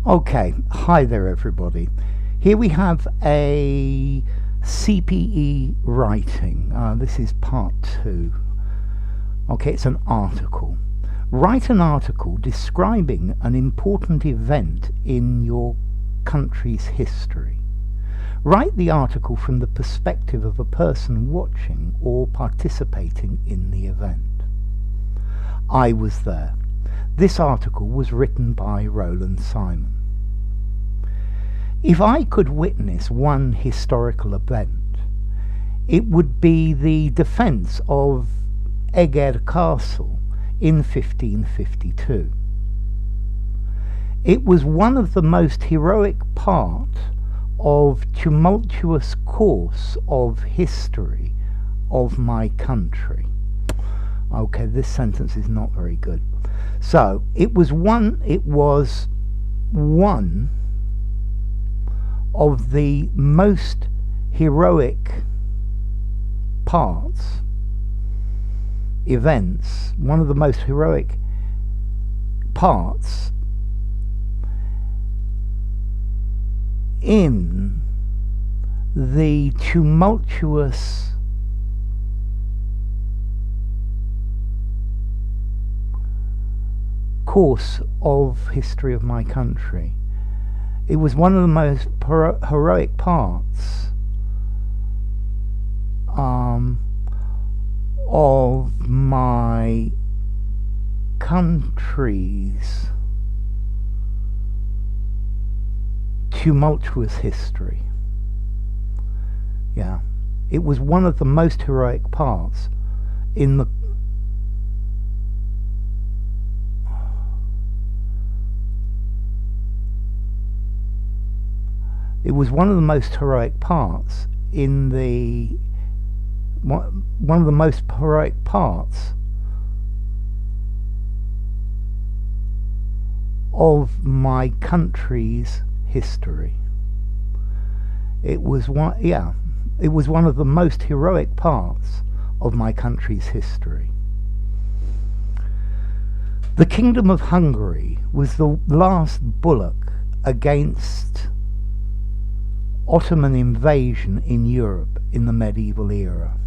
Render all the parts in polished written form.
Okay, hi there everybody. Here we have a CPE writing. This is part 2. Okay, it's an article. Write an article describing an important event in your country's history. Write the article from the perspective of a person watching or participating in the event. I was there. This article was written by Roland Simon. If I could witness one historical event, it would be the defence of Eger Castle in 1552. It was one of the most heroic part of tumultuous course of history of my country. Okay, this sentence is not very good. So it was one of the most heroic events, one of the most heroic parts in the tumultuous course of history of my country. It was one of the most heroic parts of my country's tumultuous history. Yeah, it was one of the most heroic parts in the It was one of the most heroic parts in the one of the most heroic parts of my country's history. It was one of the most heroic parts of my country's history. The Kingdom of Hungary was the last bulwark against Ottoman invasion in Europe in the medieval era.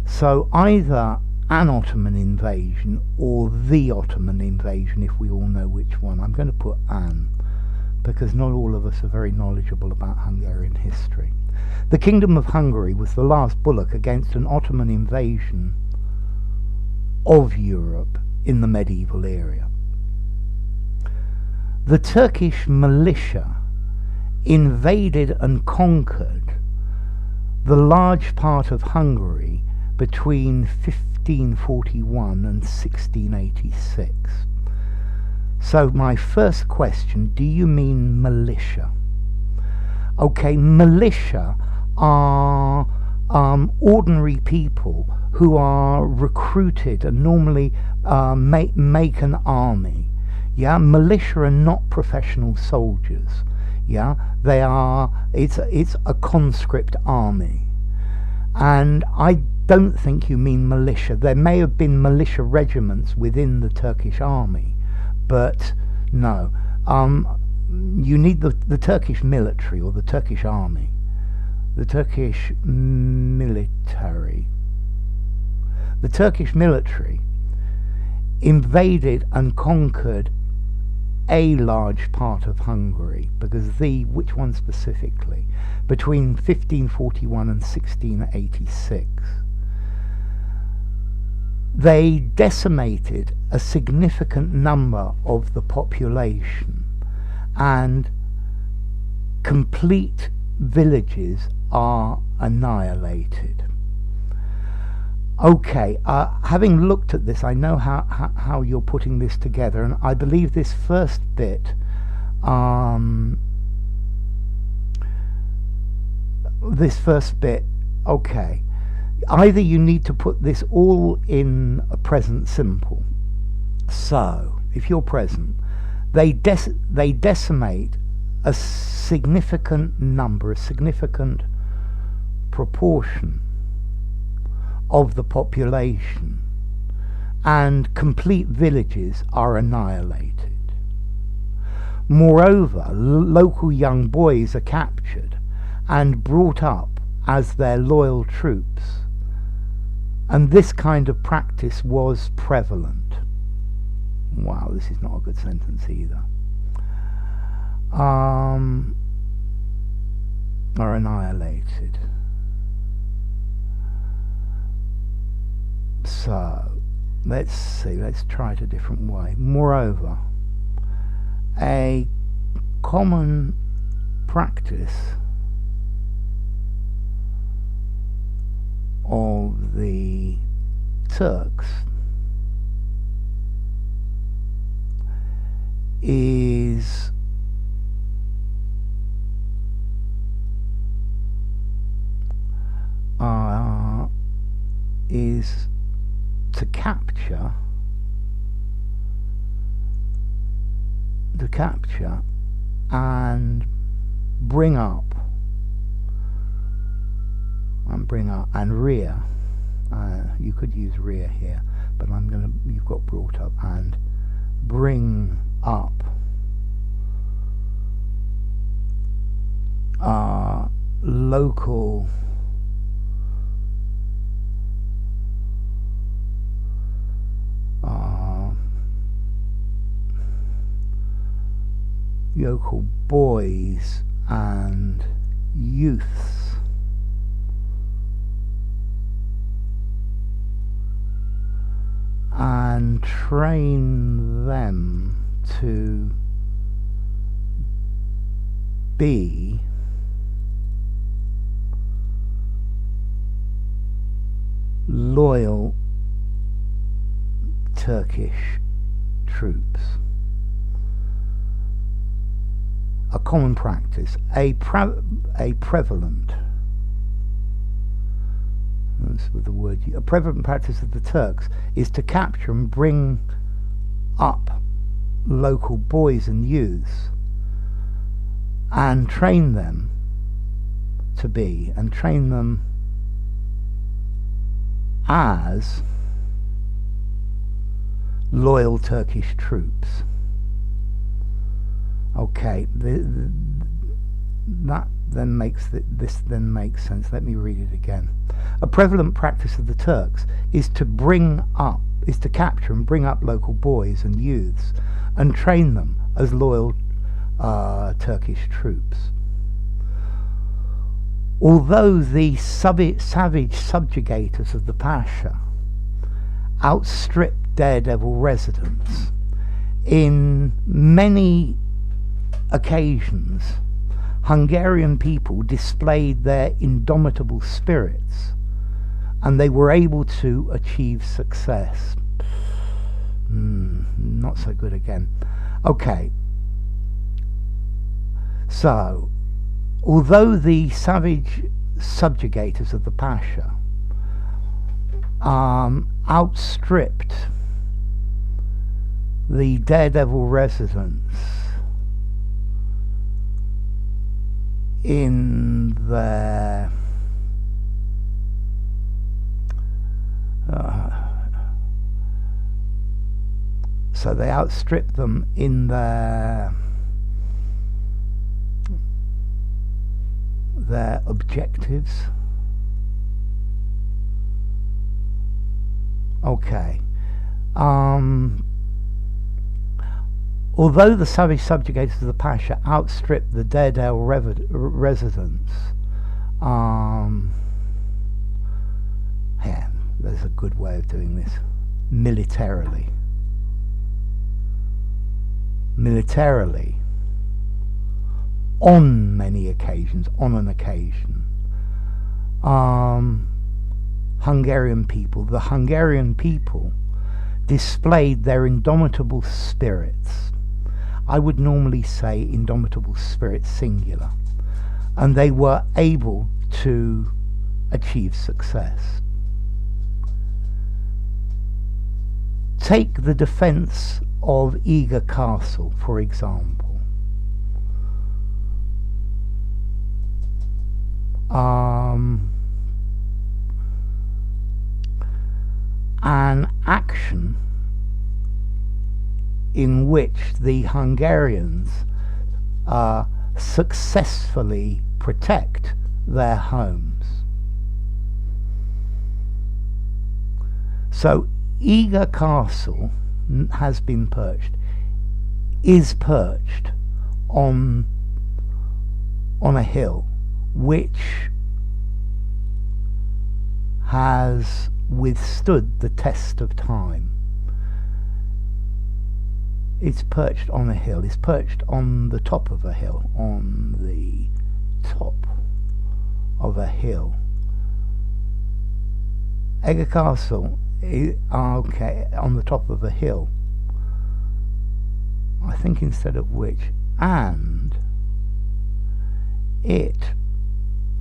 So either an Ottoman invasion or the Ottoman invasion, if we all know which one. I'm going to put an, because not all of us are very knowledgeable about Hungarian history. The Kingdom of Hungary was the last bulwark against an Ottoman invasion of Europe in the medieval era. The Turkish militia invaded and conquered the large part of Hungary between 1541 and 1686. So my first question, do you mean militia? Okay, militia are ordinary people who are recruited and normally make an army. Yeah, militia are not professional soldiers. Yeah, they are. It's a conscript army, and I don't think you mean militia. There may have been militia regiments within the Turkish army, but no. You need the Turkish military or the Turkish army, the Turkish military. The Turkish military invaded and conquered a large part of Hungary, because which one specifically? Between 1541 and 1686. They decimated a significant number of the population, and complete villages are annihilated. Okay, having looked at this, I know how you're putting this together, and I believe this first bit, okay, either you need to put this all in a present simple. So, if you're present, they decimate a significant number, a significant proportion of the population, and complete villages are annihilated. Moreover, local young boys are captured and brought up as their loyal troops, and this kind of practice was prevalent. Wow, this is not a good sentence either. Are annihilated. So, let's see, let's try it a different way. Moreover, a common practice of the Turks is to capture and bring up and rear. You could use rear here, but you've got brought up and bring up local boys and youths and train them to be loyal Turkish troops. A common practice, a prevalent, that's with the word, a prevalent practice of the Turks is to capture and bring up local boys and youths and train them as loyal Turkish troops. Okay, that then makes this then makes sense. Let me read it again. A prevalent practice of the Turks is to capture and bring up local boys and youths and train them as loyal Turkish troops. Although the savage subjugators of the Pasha outstripped daredevil residents, in many occasions Hungarian people displayed their indomitable spirits and they were able to achieve success. Not so good again. Okay, so although the savage subjugators of the Pasha outstripped the daredevil residents in their so they outstripped them in their objectives. Okay. Although the savage subjugators of the Pasha outstripped the daredevil residents, yeah, there's a good way of doing this. Militarily, on many occasions, on an occasion, the Hungarian people displayed their indomitable spirits. I would normally say indomitable spirit singular, and they were able to achieve success. Take the defense of Eger Castle, for example. An action in which the Hungarians successfully protect their homes. So Eger Castle has been perched, is perched on a hill which has withstood the test of time. It's perched on a hill. It's perched on the top of a hill. On the top of a hill. Eger Castle, okay, on the top of a hill. I think instead of which, and it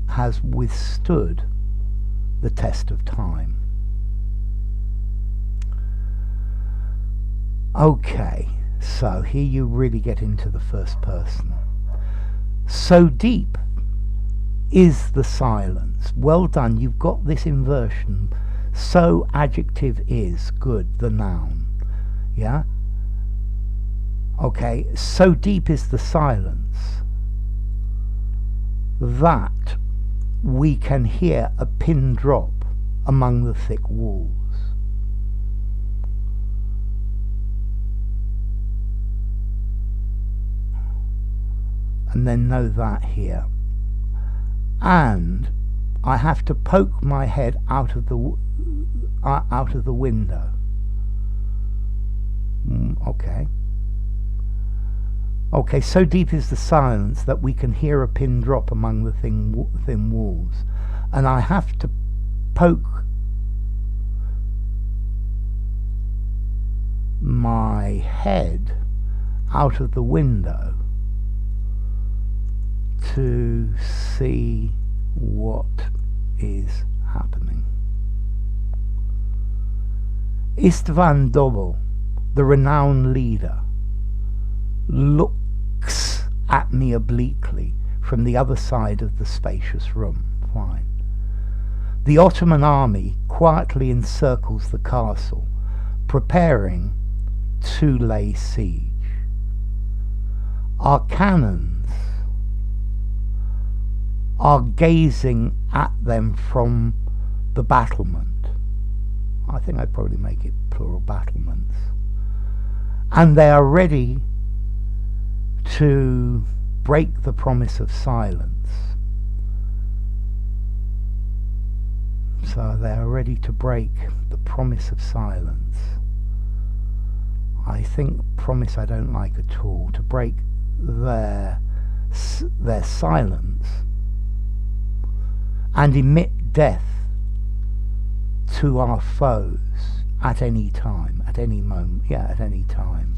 has withstood the test of time. Okay, so here you really get into the first person. So deep is the silence. Well done, you've got this inversion. So adjective is, good, the noun. Yeah? Okay, so deep is the silence that we can hear a pin drop among the thick walls. And then know that here. And I have to poke my head out of the window. Okay. Okay, so deep is the silence that we can hear a pin drop among the thin walls. And I have to poke my head out of the window to see what is happening. Istvan Doble, the renowned leader, looks at me obliquely from the other side of the spacious room. Fine. The Ottoman army quietly encircles the castle, preparing to lay siege. Our cannons are gazing at them from the battlement. I think I'd probably make it plural, battlements. And they are ready to break the promise of silence. So they are ready to break the promise of silence. I think promise I don't like at all. To break their silence and emit death to our foes at any time, at any moment, yeah, at any time.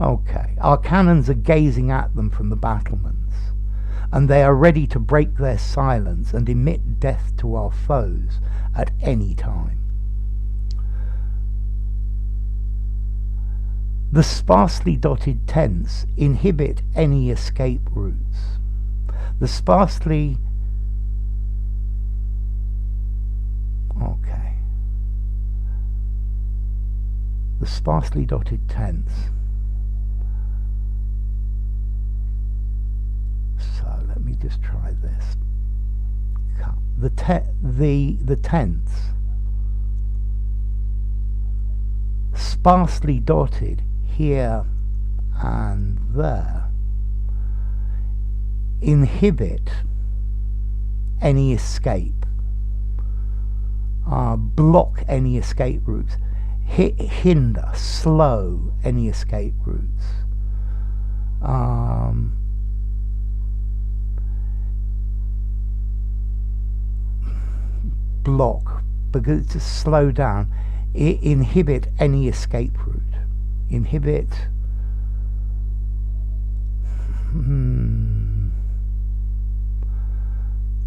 Okay, our cannons are gazing at them from the battlements, and they are ready to break their silence and emit death to our foes at any time. The sparsely dotted tents inhibit any escape routes. The sparsely... Okay. The sparsely dotted tents. So let me just try this. The tents, sparsely dotted here and there, inhibit any escape, block any escape routes, hinder, slow any escape routes. Block, because to slow down, inhibit any escape route. Inhibit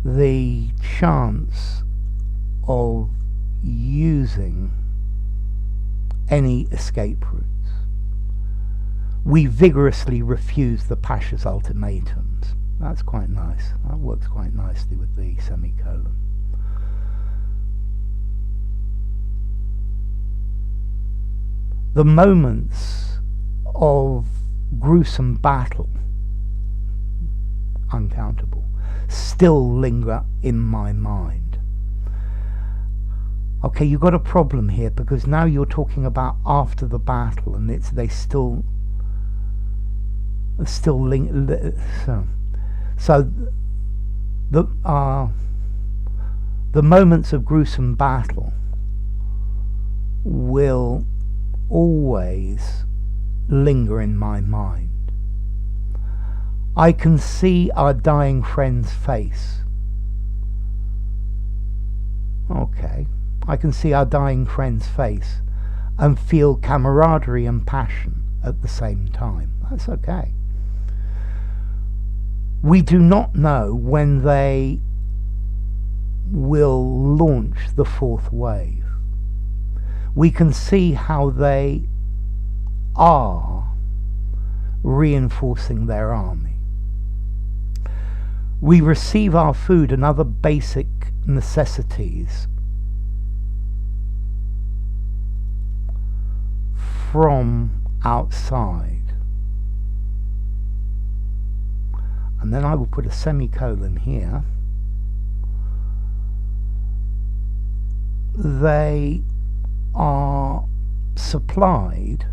the chance of using any escape routes. We vigorously refuse the Pasha's ultimatums. That's quite nice. That works quite nicely with the semicolon. The moments of gruesome battle, uncountable, still linger in my mind. Okay, you've got a problem here, because now you're talking about after the battle, and they still linger. So the moments of gruesome battle will always linger in my mind. I can see our dying friend's face. Okay, I can see our dying friend's face and feel camaraderie and passion at the same time. That's okay. We do not know when they will launch the fourth wave. We can see how they are reinforcing their army. We receive our food and other basic necessities from outside. And then I will put a semicolon here. They are supplied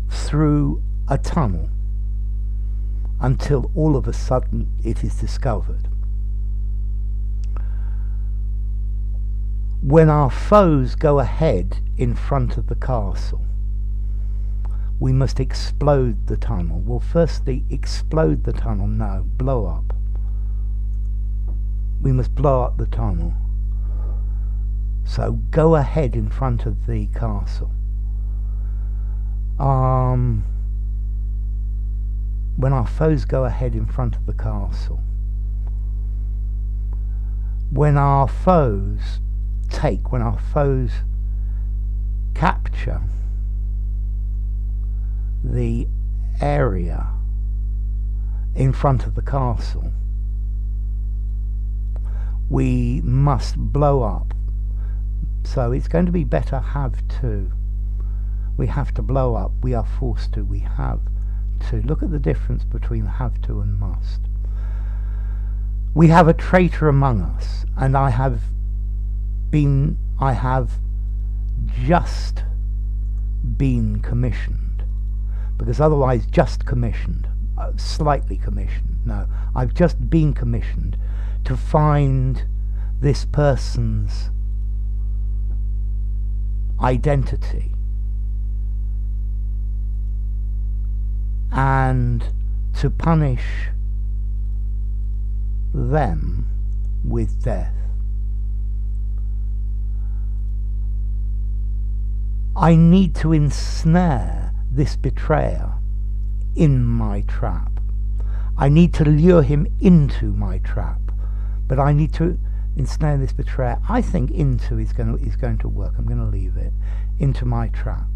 through a tunnel until all of a sudden it is discovered. When our foes go ahead in front of the castle, we must explode the tunnel. Well, firstly, explode the tunnel. No, blow up. We must blow up the tunnel. So go ahead in front of the castle. When our foes go ahead in front of the castle, when our foes capture the area in front of the castle, we must blow up. So it's going to be better have to. We have to blow up. We are forced to. We have to. Look at the difference between have to and must. We have a traitor among us, and I have just been commissioned, because otherwise just commissioned, slightly commissioned. No, I've just been commissioned to find this person's identity and to punish them with death. I need to ensnare this betrayer in my trap. I need to lure him into my trap, but I need to ensnare this betrayer. I think into is going to work. I'm going to leave it. Into my trap.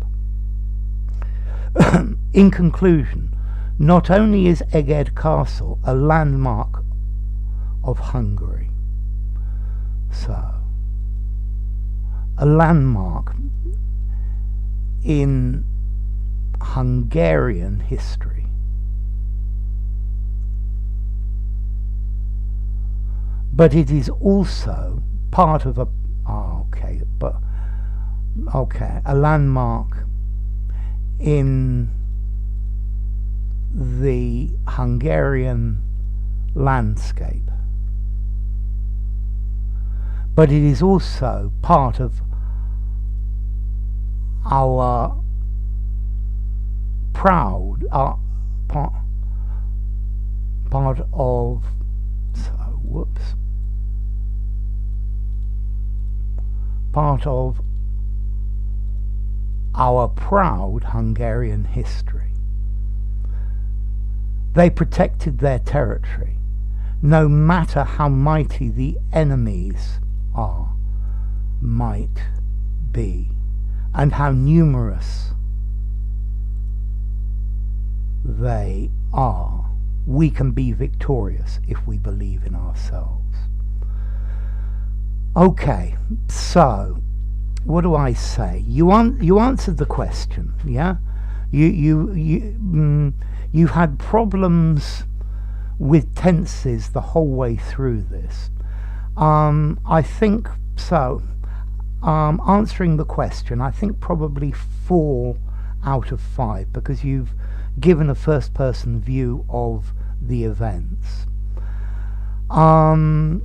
In conclusion, not only is Eger Castle a landmark of Hungary, so a landmark in Hungarian history, but it is also part of a landmark in the Hungarian landscape, but it is also part of our proud part of part of our proud Hungarian history. They protected their territory, no matter how mighty the enemies might be, and how numerous they are. We can be victorious if we believe in ourselves. Okay, so what do I say? You answered the question, yeah. You had problems with tenses the whole way through this. I think so. Answering the question, I think probably 4 out of 5, because you've given a first-person view of the events. The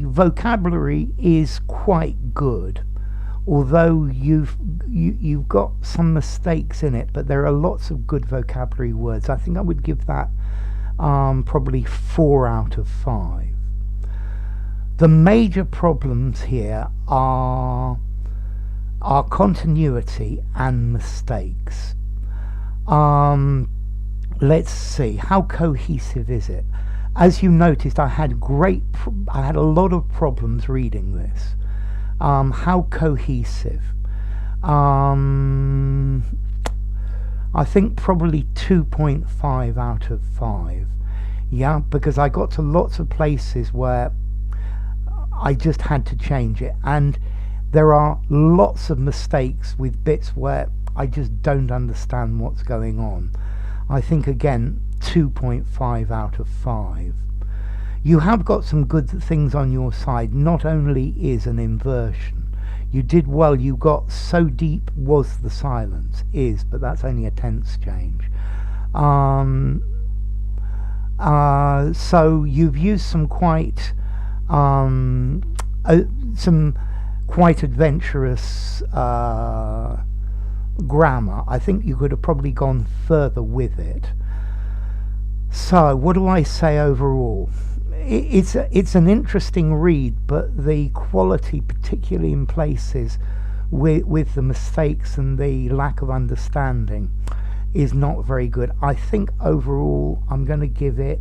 vocabulary is quite good, although you've got some mistakes in it, but there are lots of good vocabulary words. I think I would give that probably 4 out of 5. The major problems here are continuity and mistakes. Let's see, how cohesive is it? As you noticed, I had a lot of problems reading this. How cohesive? I think probably 2.5 out of 5. Yeah, because I got to lots of places where I just had to change it, and there are lots of mistakes with bits where I just don't understand what's going on. I think again 2.5 out of 5. You have got some good things on your side. Not only is an inversion, you did well, you got so deep was the silence, but that's only a tense change. So you've used some quite adventurous grammar. I think you could have probably gone further with it. So what do I say overall? It's an interesting read, but the quality, particularly in places with the mistakes and the lack of understanding, is not very good. I think overall I'm going to give it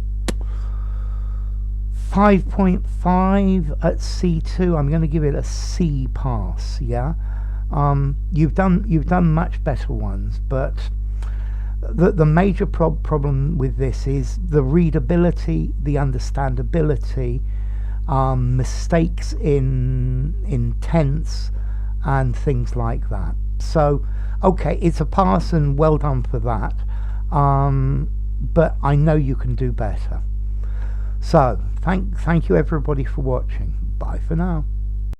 5.5 at C2. I'm going to give it a C pass. Yeah, you've done much better ones, but the major problem with this is the readability, the understandability, mistakes in tense and things like that. So okay, it's a pass and well done for that, but I know you can do better. So thank you everybody for watching. Bye for now.